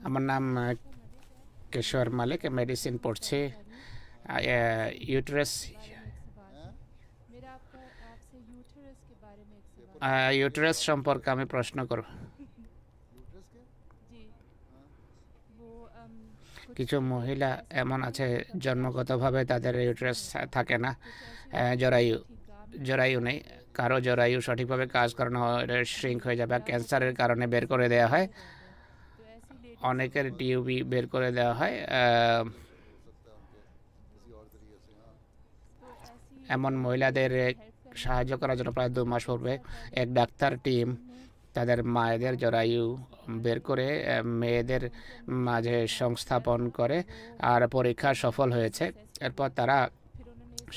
আমার নাম কিশোর মালিক, মেডিসিন পড়ছি। ইউটেরাস ইউটেরাস সম্পর্কে আমি প্রশ্ন করব। কিছু মহিলা এমন আছে জন্মগতভাবে তাদের ইউটেরাস থাকে না, জরায়ু জরায়ু নেই, কারো জরায়ু সঠিকভাবে কাজ করানো শ্রিঙ্ক হয়ে যায় বা ক্যান্সারের কারণে বের করে দেওয়া হয়, অনেকের টিউবই বের করে দেওয়া হয়। এমন মহিলাদের সাহায্য করার জন্য প্রায় 2 মাস পূর্বে এক ডাক্তার টিম তাদের মায়েদের জরায়ু বের করে মেয়েদের মাঝে সংস্থাপন করে আর পরীক্ষা সফল হয়েছে। এরপর তারা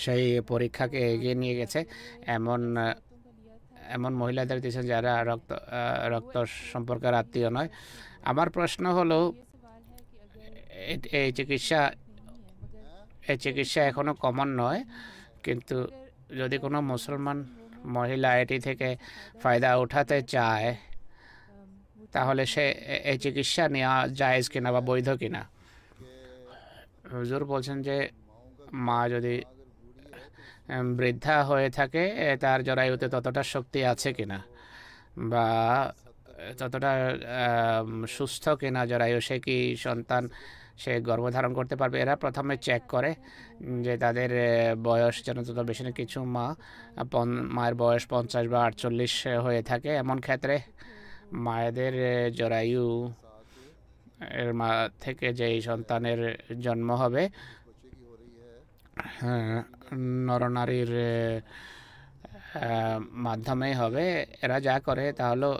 সেই পরীক্ষাকে এগিয়ে নিয়ে গেছে এমন এমন মহিলাদের দিয়েছেন যারা রক্ত সম্পর্কের আত্মীয় নয়। আমার প্রশ্ন হলো, এই চিকিৎসা এখনো কমন নয়, কিন্তু যদি কোনো মুসলমান মহিলা এটি থেকে ফায়দা উঠাতে চায় তাহলে সে এই চিকিৎসা নেওয়া জায়েজ কিনা বা বৈধ কিনা? হুজুর বলছেন যে মা যদি বৃদ্ধা হয়ে থাকে তার জরায়ুতে ততটা শক্তি আছে কিনা বা ততটা সুস্থ কিনা জরায়ু, সে কি সন্তান সে গর্ভধারণ করতে পারবে। এরা প্রথমে চেক করে যে তাদের বয়স যেন তত বেশি না। কিছু মায়ের বয়স 50 বা 48 হয়ে থাকে, এমন ক্ষেত্রে মায়েদের জরায়ু এর মা থেকে যেই সন্তানের জন্ম হবে নরনারীর মাধ্যমেই হবে। এরা যা করে তা হলো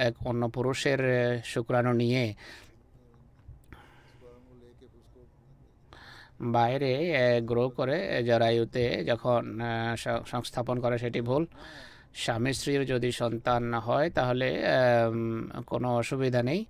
এক অন্য পুরুষের শুক্রাণু নিয়ে বাইরে গ্রো করে জরায়ুতে যখন সংস্থাপন করে, সেটি ভুল। স্বামী স্ত্রীর যদি সন্তান হয় তাহলে কোনো অসুবিধা নেই।